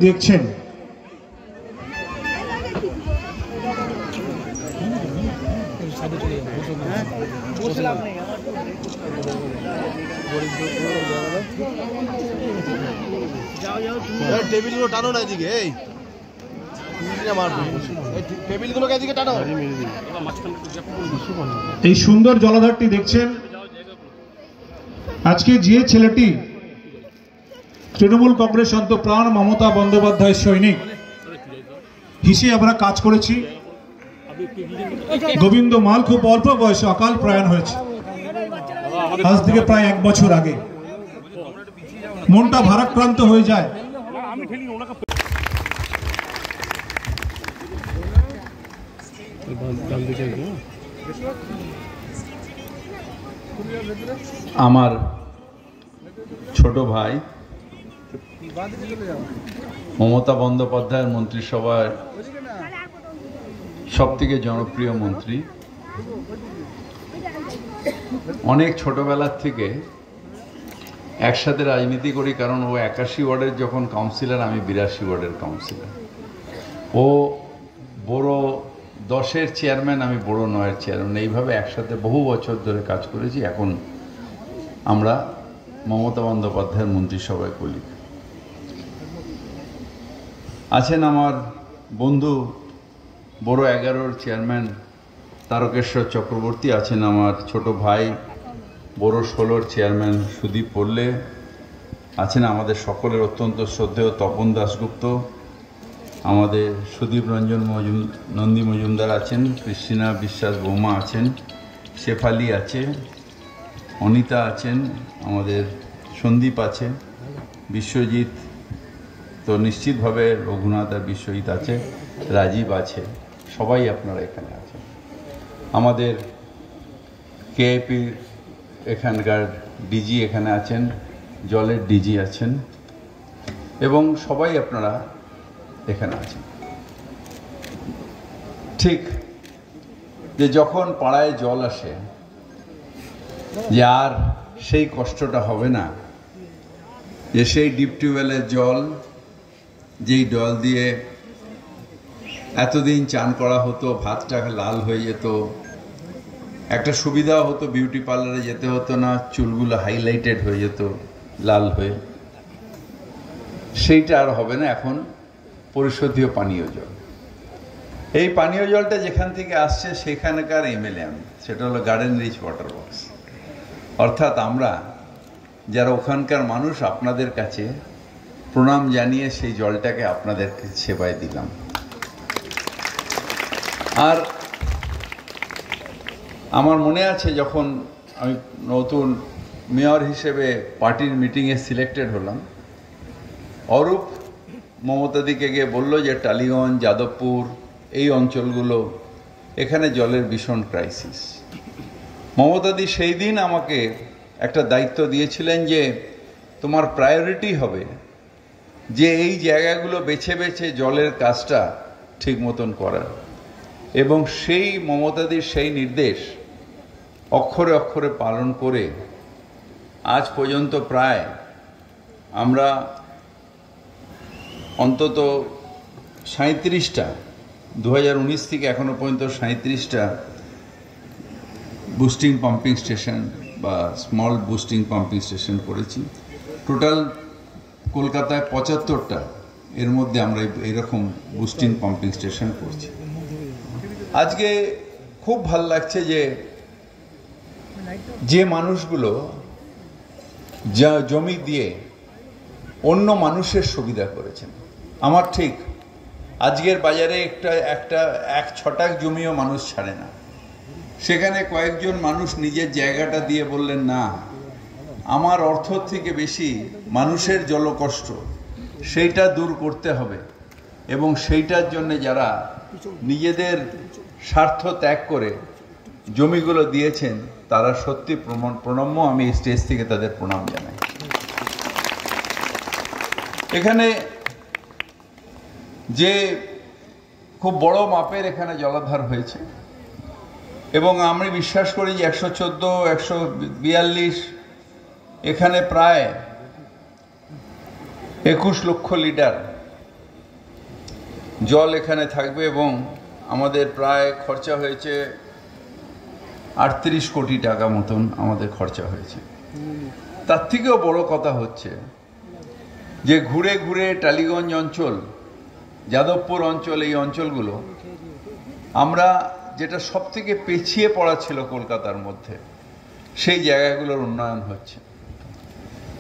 দেখছেন টেবিলগুলো টানো না এদিকে, এই সুন্দর জলাধারটি দেখছেন। আজকে যে ছেলেটি তৃণমূল কংগ্রেস অন্তঃপ্রাণ মমতা বন্দ্যোপাধ্যায় সৈনিক হিসেবে আমরা কাজ করেছি, গোবিন্দ মাল খুব অল্প বয়সে অকাল প্রয়াণ হয়েছে আজ থেকে প্রায় 1 বছর আগে। মনটা ভারাক্রান্ত হয়ে যায়। আমার ছোট ভাই মমতা বন্দ্যোপাধ্যায়ের মন্ত্রিসভার সবথেকে জনপ্রিয় মন্ত্রী। অনেক ছোটবেলার থেকে একসাথে রাজনীতি করি, কারণ ও 81 ওয়ার্ডের যখন কাউন্সিলর, আমি 82 ওয়ার্ডের কাউন্সিলর। ও বড় 10-এর চেয়ারম্যান, আমি বড় 9-এর চেয়ারম্যান। এইভাবে একসাথে বহু বছর ধরে কাজ করেছি। এখন আমরা মমতা বন্দ্যোপাধ্যায়ের মন্ত্রিসভায় করি। আছেন আমার বন্ধু বড় 11-র চেয়ারম্যান তারকেশ্বর চক্রবর্তী, আছেন আমার ছোট ভাই বড় 16-র চেয়ারম্যান সুদীপ পল্লে, আছেন আমাদের সকলের অত্যন্ত শ্রদ্ধেয় তপন দাশগুপ্ত, আমাদের সুদীপ রঞ্জন নন্দী মজুমদার আছেন, ক্রিস্টিনা বিশ্বাস বৌমা আছেন, শেফালি আছে, অনিতা আছেন, আমাদের সন্দীপ আছে, বিশ্বজিৎ তো নিশ্চিতভাবে, রঘুনাথ আর বিশ্বজিৎ আছে, রাজীব আছে, সবাই আপনারা এখানে আছেন। আমাদের কেএপির এখানকার ডিজি এখানে আছেন, জলের ডিজি আছেন, এবং সবাই আপনারা এখানে আছেন। ঠিক যে যখন পাড়ায় জল আসে, যে আর সেই কষ্টটা হবে না, যে সেই ডিপ টিউবওয়েলের জল, যেই জল দিয়ে এতদিন চান করা হতো, ভাতটা লাল হয়ে যেত, একটা সুবিধা হতো, বিউটি পার্লারে যেতে হতো না, চুলগুলো হাইলাইটেড হয়ে যেত লাল হয়ে, সেইটা আর হবে না। এখন পরিশোধিত পানীয় জল, এই পানীয় জলটা যেখান থেকে আসছে সেখানকার এমএলএ, সেটা হলো গার্ডেন রিচ ওয়াটার ওয়ার্কস। অর্থাৎ আমরা যারা ওখানকার মানুষ, আপনাদের কাছে প্রণাম জানিয়ে সেই জলটাকে আপনাদের সেবায় দিলাম। আর আমার মনে আছে যখন আমি নতুন মেয়র হিসেবে পার্টির মিটিংয়ে সিলেক্টেড হলাম, অরূপ মমতাদিকে গিয়ে বললো যে টালিগঞ্জ, যাদবপুর এই অঞ্চলগুলো, এখানে জলের ভীষণ ক্রাইসিস। মমতাদি সেই দিন আমাকে একটা দায়িত্ব দিয়েছিলেন যে তোমার প্রায়োরিটি হবে যে এই জায়গাগুলো বেছে বেছে জলের কাজটা ঠিক মতন করার, এবং সেই মমতাদির সেই নির্দেশ অক্ষরে অক্ষরে পালন করে আজ পর্যন্ত প্রায় আমরা অন্তত 37টা, 2019 থেকে এখনো পর্যন্ত 37টা বুস্টিং পাম্পিং স্টেশন বা স্মল বুস্টিং পাম্পিং স্টেশন করেছি। টোটাল কলকাতায় 75টা, এর মধ্যে আমরা এইরকম বুস্টিং পাম্পিং স্টেশন করছি। আজকে খুব ভাল লাগছে যে মানুষগুলো যা জমি দিয়ে অন্য মানুষের সুবিধা করেছেন। আমার ঠিক আজকের বাজারে একটা 1 ছটাক জমিও মানুষ ছাড়ে না। সেখানে কয়েকজন মানুষ নিজের জায়গাটা দিয়ে বললেন, না, আমার অর্থ থেকে বেশি মানুষের জলকষ্ট, সেইটা দূর করতে হবে, এবং সেইটার জন্য যারা নিজেদের স্বার্থ ত্যাগ করে জমিগুলো দিয়েছেন তারা সত্যি প্রণম্য। আমি এই স্টেজ থেকে তাদের প্রণাম জানাই। এখানে যে খুব বড় মাপের এখানে জলাধার হয়েছে, এবং আমি বিশ্বাস করি যে 114, 142 এখানে প্রায় 21 লক্ষ লিটার জল এখানে থাকবে এবং আমাদের প্রায় খরচা হয়েছে 38 কোটি টাকা মতন আমাদের খরচা হয়েছে। তার থেকেও বড় কথা হচ্ছে যে ঘুরে ঘুরে টালিগঞ্জ অঞ্চল, যাদবপুর অঞ্চল, এই অঞ্চলগুলো আমরা যেটা সব থেকে পিছিয়ে পড়া ছিল কলকাতার মধ্যে, সেই জায়গাগুলোর উন্নয়ন হচ্ছে।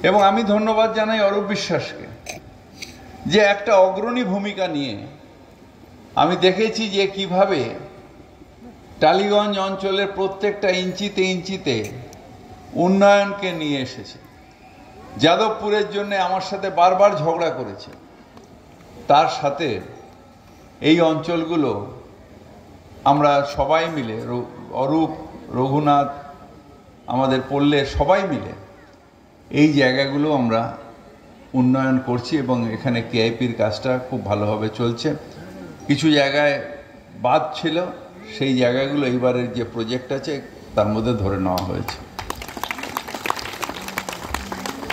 এবং আমি ধন্যবাদ জানাই অরূপ বিশ্বাসকে, যে একটা অগ্রণী ভূমিকা নিয়ে আমি দেখেছি যে কিভাবে টালিগঞ্জ অঞ্চলের প্রত্যেকটা ইঞ্চিতে ইঞ্চিতে উন্নয়নকে নিয়ে এসেছে। যাদবপুরের জন্য আমার সাথে বারবার ঝগড়া করেছে, তার সাথে এই অঞ্চলগুলো আমরা সবাই মিলে, অরূপ, রঘুনাথ, আমাদের পল্লের সবাই মিলে এই জায়গাগুলো আমরা উন্নয়ন করছি এবং এখানে কেআইপির কাজটা খুব ভালোভাবে চলছে। কিছু জায়গায় বাদ ছিল, সেই জায়গাগুলো এইবারের যে প্রজেক্ট আছে তার মধ্যে ধরে নেওয়া হয়েছে।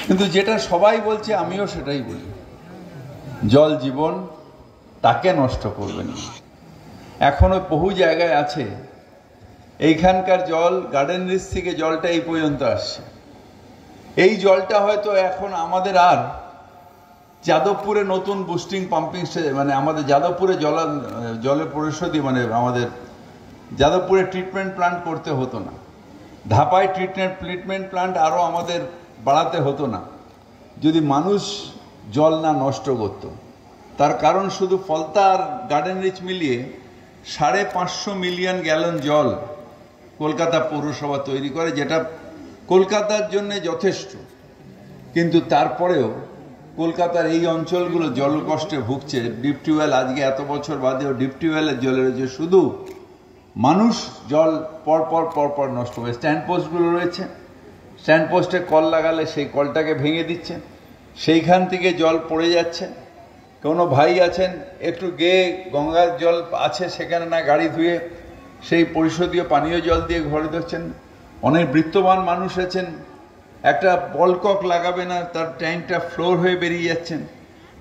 কিন্তু যেটা সবাই বলছে, আমিও সেটাই বলি, জল জীবন, তাকে নষ্ট করবেন না। এখনো বহু জায়গায় আছে এইখানকার জল গার্ডেন রিচ থেকে জলটা এই পর্যন্ত আসছে। এই জলটা হয়তো এখন আমাদের আর যাদবপুরে নতুন বুস্টিং পাম্পিং মানে আমাদের যাদবপুরে জলের পরিশোধী মানে আমাদের যাদবপুরে ট্রিটমেন্ট প্ল্যান্ট করতে হতো না, ধাপায় ট্রিটমেন্ট প্ল্যান্ট আরও আমাদের বাড়াতে হতো না যদি মানুষ জল না নষ্ট করত। তার কারণ শুধু ফলতা আর গার্ডেন রিচ মিলিয়ে 550 মিলিয়ন গ্যালন জল কলকাতা পৌরসভা তৈরি করে, যেটা কলকাতার জন্য যথেষ্ট। কিন্তু তারপরেও কলকাতার এই অঞ্চলগুলো জল কষ্টে ভুগছে। ডিপ টিউবওয়েল আজকে এত বছর বাদেও ডিপ টিউবওয়েলের জলের যে শুধু মানুষ জল পরপর নষ্ট করে। স্ট্যান্ড পোস্টগুলো রয়েছে, স্ট্যান্ড পোস্টে কল লাগালে সেই কলটাকে ভেঙে দিচ্ছে, সেইখান থেকে জল পড়ে যাচ্ছে। কোনো ভাই আছেন একটু গিয়ে গঙ্গার জল আছে সেখানে না গাড়ি ধুয়ে সেই পরিশোধীয় পানীয় জল দিয়ে ঘরে ধরছেন। অনেক বৃত্তবান মানুষ আছেন, একটা বলকক লাগাবে না, তার ট্যাঙ্কটা ফ্লোর হয়ে বেরিয়ে যাচ্ছেন।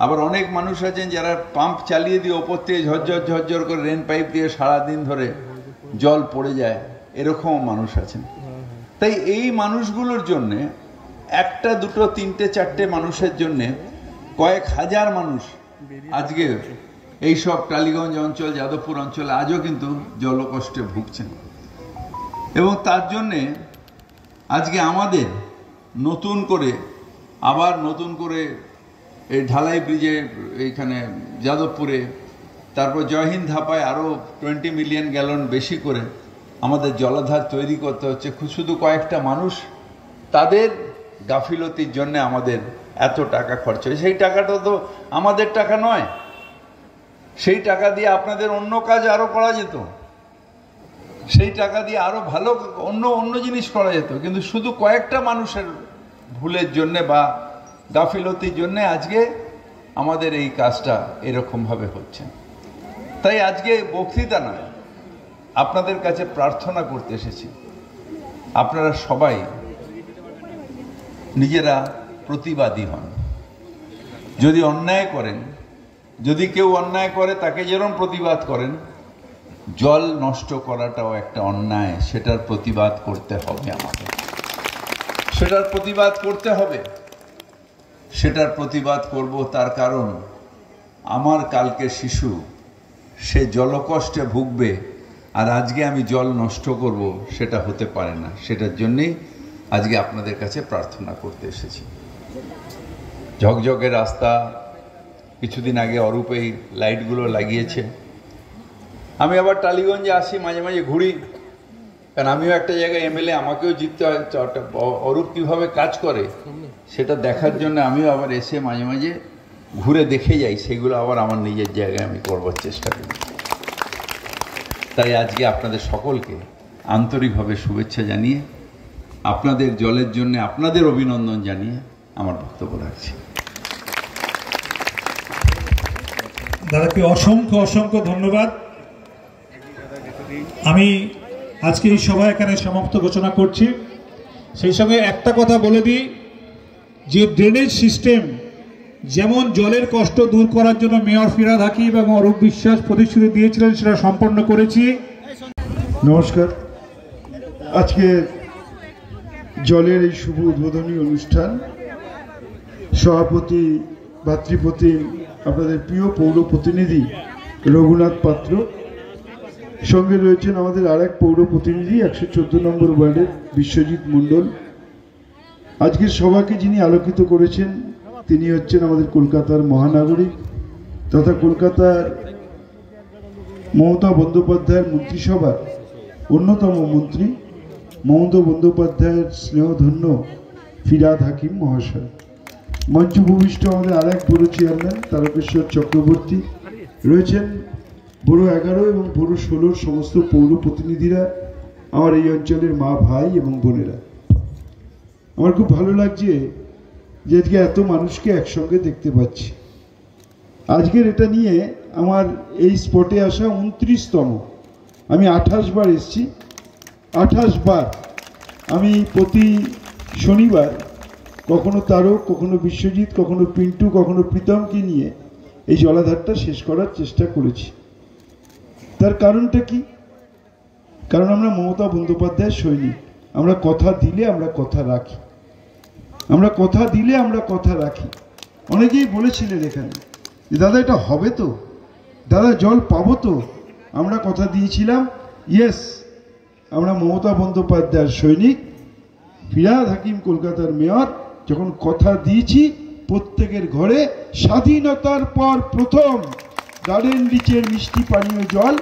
আবার অনেক মানুষ আছেন যারা পাম্প চালিয়ে দিয়ে ওপর থেকে ঝরঝর করে রেন পাইপ দিয়ে সারাদিন ধরে জল পড়ে যায়, এরকম মানুষ আছেন। তাই এই মানুষগুলোর জন্যে একটা দুটো তিনটে চারটে মানুষের জন্যে কয়েক হাজার মানুষ আজকে এইসব টালিগঞ্জ অঞ্চল, যাদবপুর অঞ্চলে আজও কিন্তু জলকষ্টে ভুগছেন। এবং তার জন্যে আজকে আমাদের নতুন করে এই ঢালাই ব্রিজে এইখানে যাদবপুরে, তারপর জয়হিন্দ ধাপায় আরও 20 মিলিয়ন গ্যালন বেশি করে আমাদের জলাধার তৈরি করতে হচ্ছে। শুধু কয়েকটা মানুষ তাদের গাফিলতির জন্য আমাদের এত টাকা খরচ হয়। সেই টাকাটা তো আমাদের টাকা নয়, সেই টাকা দিয়ে আপনাদের অন্য কাজ আরো করা যেত, সেই টাকা দিয়ে আরো ভালো অন্য জিনিস করা যেত। কিন্তু শুধু কয়েকটা মানুষের ভুলের জন্য বা গাফিলতির জন্য আজকে আমাদের এই কাজটা এরকম ভাবে হচ্ছে। তাই আজকে বক্তৃতা নয়, আপনাদের কাছে প্রার্থনা করতে এসেছি, আপনারা সবাই নিজেরা প্রতিবাদী হন। যদি অন্যায় করেন, যদি কেউ অন্যায় করে তাকে যেরকম প্রতিবাদ করেন, জল নষ্ট করাটাও একটা অন্যায়, সেটার প্রতিবাদ করতে হবে আমাদের, সেটার প্রতিবাদ করতে হবে। সেটার প্রতিবাদ করব তার কারণ আমার কালকে শিশু সে জলকষ্টে ভুগবে, আর আজকে আমি জল নষ্ট করব, সেটা হতে পারে না। সেটার জন্যেই আজকে আপনাদের কাছে প্রার্থনা করতে এসেছি। ঝকঝকে রাস্তা, কিছুদিন আগে অরূপ এই লাইটগুলো লাগিয়েছে। আমি আবার টালিগঞ্জে আসি, মাঝে মাঝে ঘুরি, কারণ আমিও একটা জায়গায় এমএলএ, আমাকেও জিততে হয়। অরূপ কীভাবে কাজ করে সেটা দেখার জন্য আমিও আবার এসে মাঝে মাঝে ঘুরে দেখে যাই, সেগুলো আবার আমার নিজের জায়গায় আমি করবার চেষ্টা করি। তাই আজকে আপনাদের সকলকে আন্তরিকভাবে শুভেচ্ছা জানিয়ে, আপনাদের জলের জন্য আপনাদের অভিনন্দন জানিয়ে আমার বক্তব্য রাখছি। দাদাকে অসংখ্য ধন্যবাদ। আমি আজকে এই সভা এখানে সমাপ্ত ঘোষণা করছি। সেই সঙ্গে একটা কথা বলে দিই, যে ড্রেনেজ সিস্টেম, যেমন জলের কষ্ট দূর করার জন্য মেয়র ফিরহাদ হাকিম এবং অরূপ বিশ্বাস প্রতিশ্রুতি দিয়েছিলেন, সেটা সম্পন্ন করেছি। নমস্কার। আজকে জলের এই শুভ উদ্বোধনী অনুষ্ঠান সভাপতি ভাতৃপ্রতিম আপনাদের প্রিয় পৌর প্রতিনিধি রঘুনাথ পাত্র, সঙ্গে রয়েছেন আমাদের আরেক পৌর প্রতিনিধি 114 নম্বর ওয়ার্ডের বিশ্বজিৎ মণ্ডল। আজকের সভাকে যিনি আলোকিত করেছেন তিনি হচ্ছেন আমাদের কলকাতার মহানাগরিক তথা কলকাতার মমতা বন্দ্যোপাধ্যায়ের মন্ত্রিসভার অন্যতম মন্ত্রী মমতা বন্দ্যোপাধ্যায়ের স্নেহধন্য ফিরহাদ হাকিম মহাশয়। মঞ্চ ভূমিষ্ঠ আমাদের আরেক বড় চেয়ারম্যান তারকেশ্বর চক্রবর্তী, রয়েছেন বড় 11 এবং বড় 16 সমস্ত পৌর প্রতিনিধিরা, আমার এই অঞ্চলের মা ভাই এবং বোনেরা। আমার খুব ভালো লাগছে যে আজকে এত মানুষকে একসঙ্গে দেখতে পাচ্ছি। আজকের এটা নিয়ে আমার এই স্পটে আসা 29তম। আমি 28 বার এসেছি। 28 বার আমি প্রতি শনিবার কখনো তারক, কখনো বিশ্বজিৎ, কখনো পিন্টু, কখনো প্রীতমকে নিয়ে এই জলাধারটা শেষ করার চেষ্টা করেছি। তার কারণটা কি? কারণ আমরা মমতা বন্দ্যোপাধ্যায়ের সৈনিক। আমরা কথা দিলে আমরা কথা রাখি, আমরা কথা দিলে আমরা কথা রাখি। অনেকেই বলেছিলেন এখানে যে দাদা এটা হবে তো, দাদা জল পাবো তো। আমরা কথা দিয়েছিলাম, ইয়েস, আমরা মমতা বন্দ্যোপাধ্যায়ের সৈনিক, ফিরহাদ হাকিম কলকাতার মেয়র, যখন কথা দিয়েছি প্রত্যেকের ঘরে স্বাধীনতার পর প্রথম গার্ডেন রিচের মিষ্টি পানীয় জল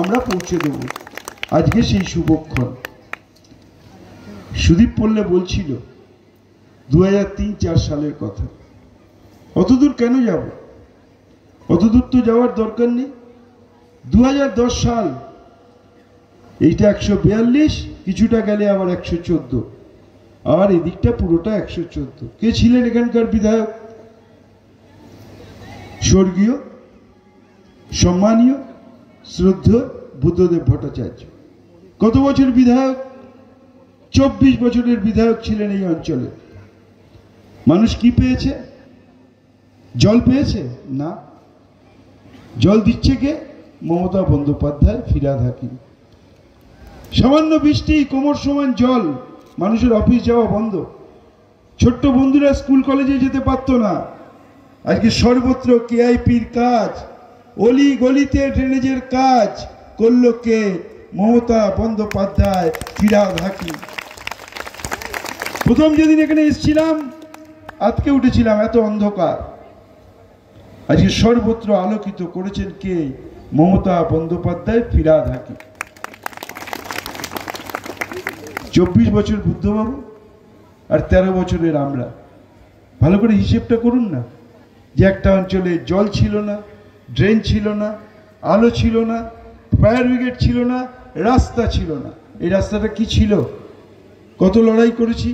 আমরা পৌঁছে দেব। আজকে সেই শুভক্ষণ। সুদীপ পল্লে বলছিল 2003-4 সালের কথা। অতদূর কেন যাব? অতদূর তো যাওয়ার দরকার নেই। 2010 সাল, এইটা 142, কিছুটা গেলে আবার 114, আর এদিকটা পুরোটা 114। কে ছিলেন এখানকার বিধায়ক? স্বর্গীয় সম্মানীয় শ্রদ্ধেয় বুদ্ধদেব ভট্টাচার্য। কত বছর বিধায়ক? 24 বছরের বিধায়ক ছিলেন এই অঞ্চলে। মানুষ কি পেয়েছে? জল পেয়েছে না। জল দিচ্ছে কে? মমতা বন্দ্যোপাধ্যায়, ফিরহাদ হাকিম। সামান্য বৃষ্টি, কোমর সমান জল, মানুষের অফিস যাওয়া বন্ধ। ছোট্ট বন্ধুরা স্কুল কলেজে যেতে পারত না। আজকে সর্বত্র কেআইপির কাজ, অলি গলিতে ড্রেনেজের কাজ করলো কে? মমতা বন্দ্যোপাধ্যায়, ফিরহাদ হাকিম। প্রথম যেদিন এখানে এসেছিলাম আজকে উঠেছিলাম, এত অন্ধকার। আজকে সর্বত্র আলোকিত করেছেন কে? মমতা বন্দ্যোপাধ্যায়, ফিরহাদ হাকিম। 24 বছর বুদ্ধবাবু আর 13 বছরের আমরা। ভালো করে হিসেবটা করুন না, যে একটা অঞ্চলে জল ছিল না, ড্রেন ছিল না, আলো ছিল না, ফায়ার ব্রিগেড ছিল না, রাস্তা ছিল না। এই রাস্তাটা কি ছিল? কত লড়াই করেছি।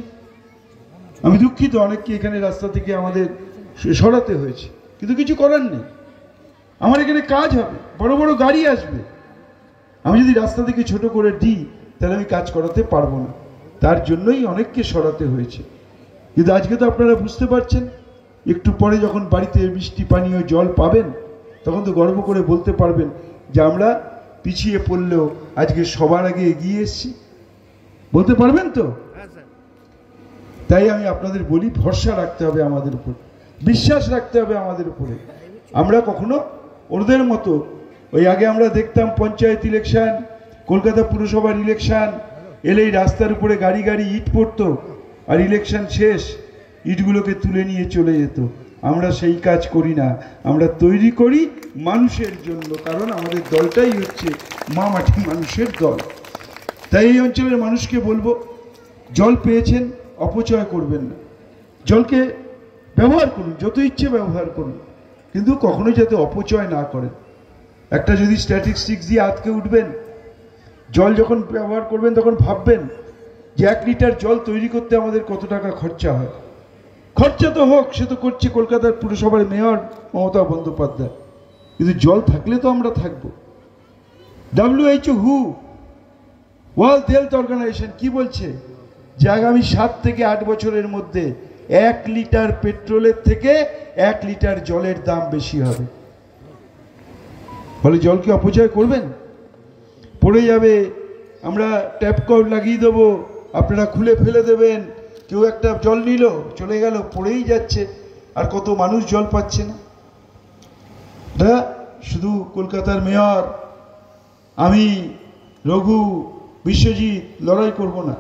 আমি দুঃখিত, অনেককে এখানে রাস্তা থেকে আমাদের সরাতে হয়েছে, কিন্তু কিছু করার নেই। আমার এখানে কাজ হবে, বড় বড় গাড়ি আসবে। আমি যদি রাস্তা থেকে ছোট করে দিই তাহলে আমি কাজ করাতে পারবো না। তার জন্যই অনেককে সরাতে হয়েছে। কিন্তু আজকে তো আপনারা বুঝতে পারছেন, একটু পরে যখন বাড়িতে মিষ্টি পানীয় জল পাবেন তখন তো গর্ব করে বলতে পারবেন যে আমরা পিছিয়ে পড়লেও আজকে সবার আগে এগিয়ে এসেছি। বলতে পারবেন তো? তাই আমি আপনাদের বলি, ভরসা রাখতে হবে আমাদের উপর, বিশ্বাস রাখতে হবে আমাদের উপরে। আমরা কখনো ওদের মতো ওই আগে আমরা দেখতাম পঞ্চায়েত ইলেকশন, কলকাতা পুরসভার ইলেকশন এলেই রাস্তার উপরে গাড়ি গাড়ি ইট পড়তো, আর ইলেকশন শেষ ইটগুলোকে তুলে নিয়ে চলে যেত। আমরা সেই কাজ করি না, আমরা তৈরি করি মানুষের জন্য, কারণ আমাদের দলটাই হচ্ছে মা মাটি মানুষের দল। তাই এই অঞ্চলের মানুষকে বলবো, জল পেয়েছেন, অপচয় করবেন না। জলকে ব্যবহার করুন, যত ইচ্ছে ব্যবহার করুন, কিন্তু কখনোই যাতে অপচয় না করেন। একটা যদি স্ট্যাটিস্টিক্স দিয়ে আটকে উঠবেন, জল যখন ব্যবহার করবেন তখন ভাববেন যে 1 লিটার জল তৈরি করতে আমাদের কত টাকা খরচা হয়। খরচা তো হোক, সে তো করছে কলকাতার পুরসভার মেয়র মমতা বন্দ্যোপাধ্যায়, কিন্তু জল থাকলে তো আমরা থাকবো। WHO, ওয়ার্ল্ড হেলথ অর্গানাইজেশন কি বলছে? যে আগামী 7 থেকে 8 বছরের মধ্যে 1 লিটার পেট্রোলের থেকে 1 লিটার জলের দাম বেশি হবে। ফলে জলকে অপচয় করবেন? পড়ে যাবে, আমরা ট্যাপ কল লাগিয়ে দেবো, আপনারা খুলে ফেলে দেবেন, কেউ একটা জল নিল চলে গেল, পড়েই যাচ্ছে, আর কত মানুষ জল পাচ্ছে না। শুধু কলকাতার মেয়র, আমি, রঘু, বিশ্বজিৎ লড়াই করব না,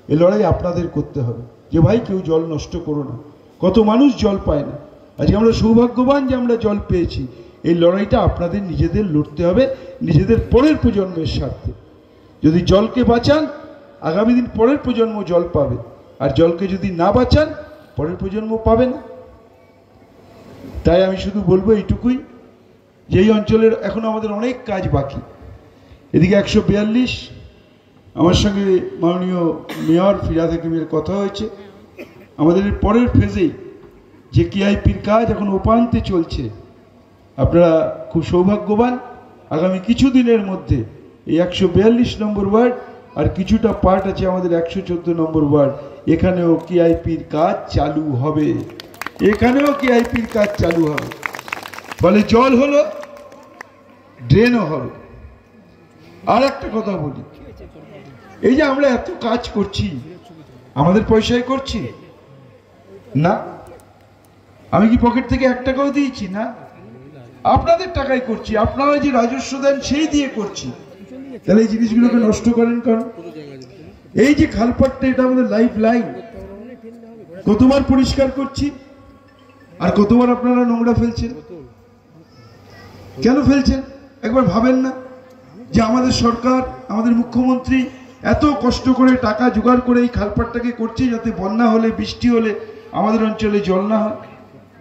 এই লড়াই আপনাদের করতে হবে যে ভাই কেউ জল নষ্ট করো না। কত মানুষ জল পায় না, আজকে আমরা সৌভাগ্যবান যে আমরা জল পেয়েছি। এই লড়াইটা আপনাদের নিজেদের লড়তে হবে, নিজেদের পরের প্রজন্মের স্বার্থে। যদি জলকে বাঁচান, আগামী দিন পরের প্রজন্ম জল পাবে, আর জলকে যদি না বাঁচান, পরের প্রজন্ম পাবে না। তাই আমি শুধু বলবো এইটুকুই, যে এই অঞ্চলের এখন আমাদের অনেক কাজ বাকি। এদিকে 142 আমার সঙ্গে মাননীয় মেয়র ফিরহাদ হাকিমের কথা হয়েছে, আমাদের পরের ফেজেই যে কেআইপির কাজ এখন উপান্তে চলছে। আপনারা খুব সৌভাগ্যবান, আগামী কিছুদিনের মধ্যে এই 142 নম্বর ওয়ার্ড আর কিছুটা পার্ট আছে আমাদের 114 নম্বর ওয়ার্ড, এখানেও কেআইপির কাজ চালু হবে, এখানেও কেআইপির কাজ চালু হবে। ফলে জল হলো, ড্রেনও হবে। আর একটা কথা বলি, এই যে আমরা এত কাজ করছি, আমাদের পয়সায় করছি না? আমি কি পকেট থেকে 1 টাকাও দিয়েছি? না, আপনাদের টাকায় করছি। আপনারা যে রাজস্ব দেন সেই দিয়ে করছি। তাহলে এই জিনিসগুলোকে নষ্ট করেন কারণ? এই যে খালপাটটা, এটা আমাদের লাইফ লাইন, কতবার পরিষ্কার করছি আর কতবার আপনারা নোংরা ফেলছেন। কেন ফেলছেন একবার ভাবেন না? যে আমাদের সরকার, আমাদের মুখ্যমন্ত্রী এত কষ্ট করে টাকা জোগাড় করে এই খালপাটটাকে করছে যাতে বন্যা হলে, বৃষ্টি হলে আমাদের অঞ্চলে জল না হয়,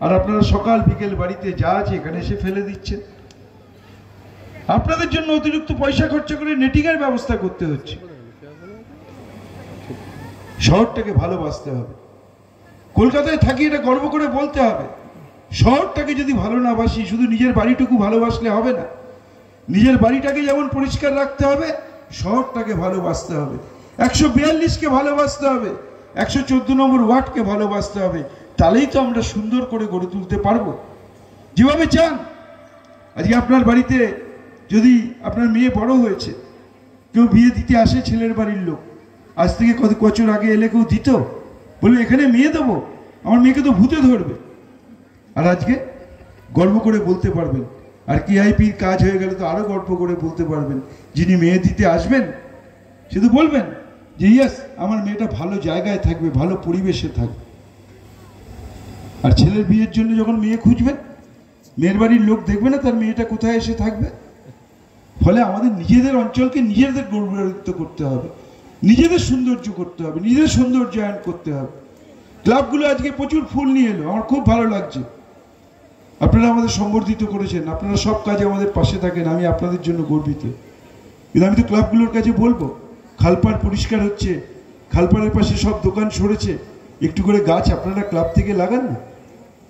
আর আপনারা সকাল বিকেল বাড়িতে যা আছে এখানে এসে ফেলে দিচ্ছেন। আপনাদের জন্য অতিরিক্ত পয়সা খরচা করে নেটিং এর ব্যবস্থা করতে হচ্ছে। শহরটাকে ভালোবাসতে হবে। কলকাতায় থাকি এটা গর্ব করে বলতে হবে, শহরটাকে যদি ভালো না বাসি, শুধু নিজের বাড়িটুকু ভালোবাসলে হবে না। নিজের বাড়িটাকে যেমন পরিষ্কার রাখতে হবে, শহরটাকে ভালোবাসতে হবে, 142কে ভালোবাসতে হবে, 114 নম্বর ওয়ার্ডকে ভালোবাসতে হবে। তাহলেই তো আমরা সুন্দর করে গড়ে তুলতে পারবো যেভাবে চান। আজকে আপনার বাড়িতে যদি আপনার মেয়ে বড় হয়েছে, কেউ বিয়ে দিতে আসে ছেলের বাড়ির লোক, আজ থেকে কত বছর আগে এলে কেউ দিত? বলবে এখানে মেয়ে দেবো, আমার মেয়েকে তো ভূতে ধরবে। আর আজকে গর্ব করে বলতে পারবেন, আর কেআইপির কাজ হয়ে গেলে তো আরো গর্ব করে বলতে পারবেন, যিনি মেয়ে দিতে আসবেন শুধু বলবেন যে ইয়েস, আমার মেয়েটা ভালো জায়গায় থাকবে, ভালো পরিবেশে থাকবে। আর ছেলের বিয়ের জন্য যখন মেয়ে খুঁজবেন, মেয়ের বাড়ির লোক দেখবে না তার মেয়েটা কোথায় এসে থাকবে। ফলে আমাদের নিজেদের অঞ্চলকে নিজেদের গৌরবান্বিত করতে হবে, নিজেদের সৌন্দর্য করতে হবে, নিজেদের সৌন্দর্যায়ন করতে হবে। ক্লাবগুলো আজকে প্রচুর ফুল নিয়ে এলো, আমার খুব ভালো লাগছে। আপনারা আমাদের সম্বর্ধিত করেছেন, আপনারা সব কাজে আমাদের পাশে থাকেন, আমি আপনাদের জন্য গর্বিত। কিন্তু আমি তো ক্লাবগুলোর কাছে বলবো, খালপাড় পরিষ্কার হচ্ছে, খালপাড়ের পাশে সব দোকান সরেছে, একটু করে গাছ আপনারা ক্লাব থেকে লাগান না,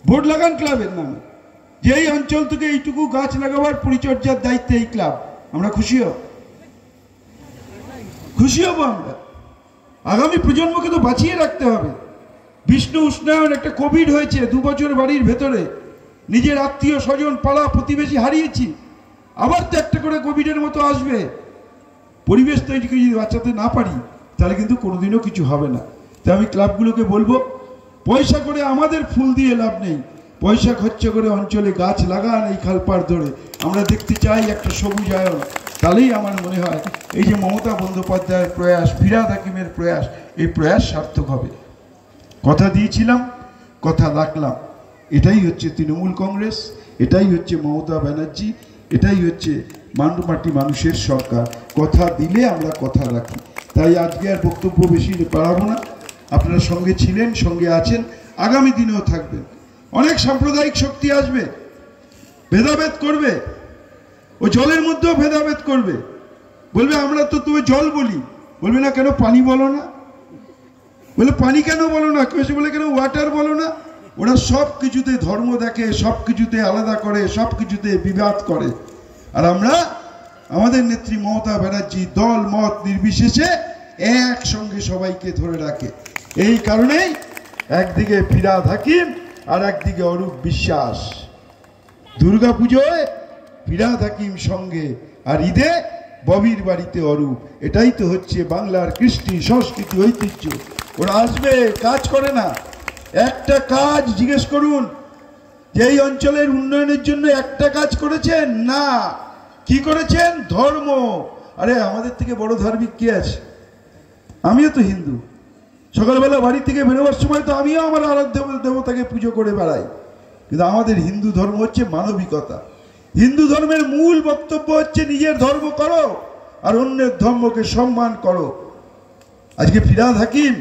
বোর্ড লাগান ক্লাবের নামে, যে এই অঞ্চল থেকে এইটুকু গাছ লাগাবার পরিচর্যার দায়িত্বে এই ক্লাব। আমরা খুশি হব, খুশি হব আমরা। আগামী প্রজন্মকে তো বাঁচিয়ে রাখতে হবে। বিষ্ণু উষ্ণায়ন, একটা কোভিড হয়েছে, 2 বছর বাড়ির ভেতরে নিজের আত্মীয় স্বজন পাড়া প্রতিবেশী হারিয়েছি, আবার তো একটা করে কোভিডের মতো আসবে। পরিবেশ তৈরিকে যদি বাঁচাতে না পারি, তাহলে কিন্তু কোনোদিনও কিছু হবে না। তাই আমি ক্লাবগুলোকে বলবো, পয়সা করে আমাদের ফুল দিয়ে লাভ নেই, পয়সা খরচা করে অঞ্চলে গাছ লাগান। এই খালপাড় ধরে আমরা দেখতে চাই একটা সবুজায়ন। তাহলেই আমার মনে হয় এই যে মমতা বন্দ্যোপাধ্যায়ের প্রয়াস, ফিরহাদ হাকিমের প্রয়াস, এই প্রয়াস সার্থক হবে। কথা দিয়েছিলাম, কথা রাখলাম। এটাই হচ্ছে তৃণমূল কংগ্রেস, এটাই হচ্ছে মমতা ব্যানার্জি, এটাই হচ্ছে মাটি মানুষের সরকার। কথা দিলে আমরা কথা রাখি। তাই আজকে আর বক্তব্য বেশি বাড়াবো না। আপনারা সঙ্গে ছিলেন, সঙ্গে আছেন, আগামী দিনেও থাকবেন। অনেক সাম্প্রদায়িক শক্তি আসবে, ভেদাভেদ করবে, ও জলের মধ্যেও ভেদাভেদ করবে, বলবে আমরা তো তুমি জল বলি, বলবে না কেন পানি বলো না, বলে পানি কেন বলো না, কেউ বলে কেন ওয়াটার বলো না। ওরা সব কিছুতে ধর্ম দেখে, সব কিছুতে আলাদা করে, সব কিছুতে বিবাদ করে। আর আমরা, আমাদের নেত্রী মমতা ব্যানার্জি দল মত নির্বিশেষে একসঙ্গে সবাইকে ধরে রাখে। এই কারণেই একদিকে ফিরহাদ হাকিম আর একদিকে অরূপ বিশ্বাস। দুর্গা পুজোয় ফিরহাদ হাকিম সঙ্গে আর ঈদে ববির বাড়িতে অরূপ। এটাই তো হচ্ছে বাংলার কৃষ্টি সংস্কৃতি ঐতিহ্য। ওরা আসবে, কাজ করে না, একটা কাজ জিজ্ঞেস করুন যে এই অঞ্চলের উন্নয়নের জন্য একটা কাজ করেছেন? না। কি করেছেন? ধর্ম। আরে আমাদের থেকে বড় ধার্মিক কে আছে? আমিও তো হিন্দু, সকালবেলা বাড়ি থেকে বেরোবার সময় তো আমিও আমার আরাধ্য দেবতাকে পুজো করে বেড়াই। কিন্তু আমাদের হিন্দু ধর্ম হচ্ছে মানবিকতা। হিন্দু ধর্মের মূল বক্তব্য হচ্ছে নিজের ধর্ম করো আর অন্যের ধর্মকে সম্মান করো। আজকে ফিরহাদ হাকিম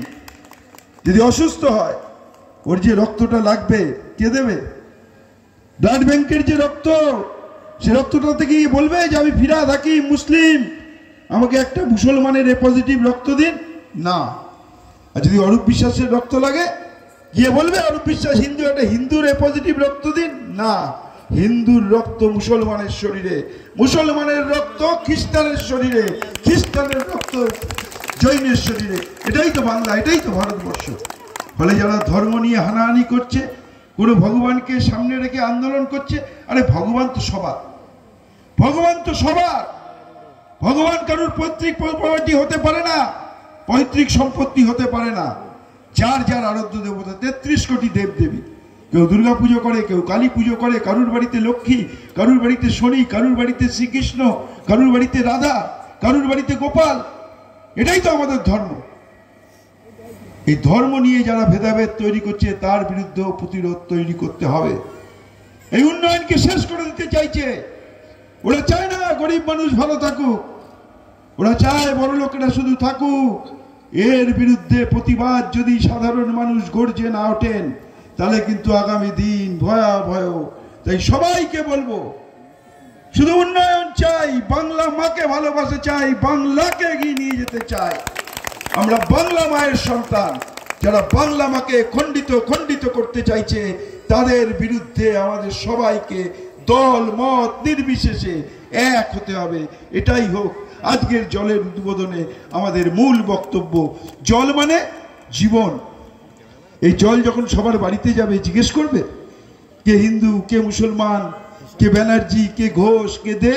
যদি অসুস্থ হয়, ওর যে রক্তটা লাগবে কে দেবে? ব্লাড ব্যাংকের যে রক্ত, সে রক্তটা থেকে বলবে যে আমি ফিরহাদ হাকিম মুসলিম, আমাকে একটা মুসলমানের এ পজিটিভ রক্ত দিন? না। আর যদি অরূপ বিশ্বাসের রক্ত লাগে, গিয়ে বলবে অরূপ বিশ্বাস হিন্দু, একটা হিন্দুর এ পজিটিভ রক্ত দিন? না। হিন্দুর রক্ত মুসলমানের শরীরে, মুসলমানের রক্ত খ্রিস্টানের শরীরে, খ্রিস্টানের রক্ত জৈনের শরীরে। এটাই তো বাংলা, এটাই তো ভারতবর্ষ। ফলে যারা ধর্ম নিয়ে হানাহানি করছে, কোনো ভগবানকে সামনে রেখে আন্দোলন করছে, আরে ভগবান তো সবার, ভগবান তো সবার। ভগবান কারোর পৈতৃক প্রপার্টি হতে পারে না, পৈতৃক সম্পত্তি হতে পারে না। যার যার আরাধ্য দেবতা 33 কোটি দেব দেবী। কেউ দুর্গা পুজো করে, কেউ কালী পুজো করে, কারুর বাড়িতে লক্ষ্মী, কারুর বাড়িতে শনি, কারুর বাড়িতে শ্রীকৃষ্ণ, কারুর বাড়িতে রাধা, কারুর বাড়িতে গোপাল। এটাই তো আমাদের ধর্ম। এই ধর্ম নিয়ে যারা ভেদাভেদ তৈরি করছে, তার বিরুদ্ধে প্রতিরোধ তৈরি করতে হবে। এই উন্নয়নকে শেষ করে দিতে চাইছে। ওরা চায় না গরিব মানুষ ভালো থাকুক, ওরা চায় বড় লোকেরা শুধু থাকুক। এর বিরুদ্ধে প্রতিবাদ যদি সাধারণ মানুষ গর্জে না ওঠেন, তাহলে কিন্তু আগামী দিন ভয়াবহ। তাই সবাইকে বলবো, শুধু উন্নয়ন চাই, বাংলা মাকে ভালোবাসা চাই, বাংলাকে এগিয়ে নিয়ে যেতে চাই। আমরা বাংলা মায়ের সন্তান। যারা বাংলা মাকে খণ্ডিত খণ্ডিত করতে চাইছে, তাদের বিরুদ্ধে আমাদের সবাইকে দল মত নির্বিশেষে এক হতে হবে। এটাই হোক আজকের জলের উদ্বোধনে আমাদের মূল বক্তব্য। জল মানে জীবন। এই জল যখন সবার বাড়িতে যাবে, জিজ্ঞেস করবে কে হিন্দু, কে মুসলমান, কে ব্যানার্জি, কে ঘোষ, কে দে,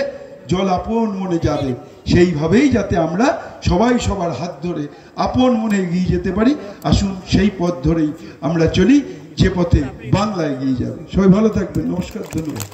জল আপন মনে যাবে। সেইভাবেই যাতে আমরা সবাই সবার হাত ধরে আপন মনে এগিয়ে যেতে পারি। আসুন সেই পথ ধরেই আমরা চলি, যে পথে বাংলা এগিয়ে যাবে। সবাই ভালো থাকবেন। নমস্কার, ধন্যবাদ।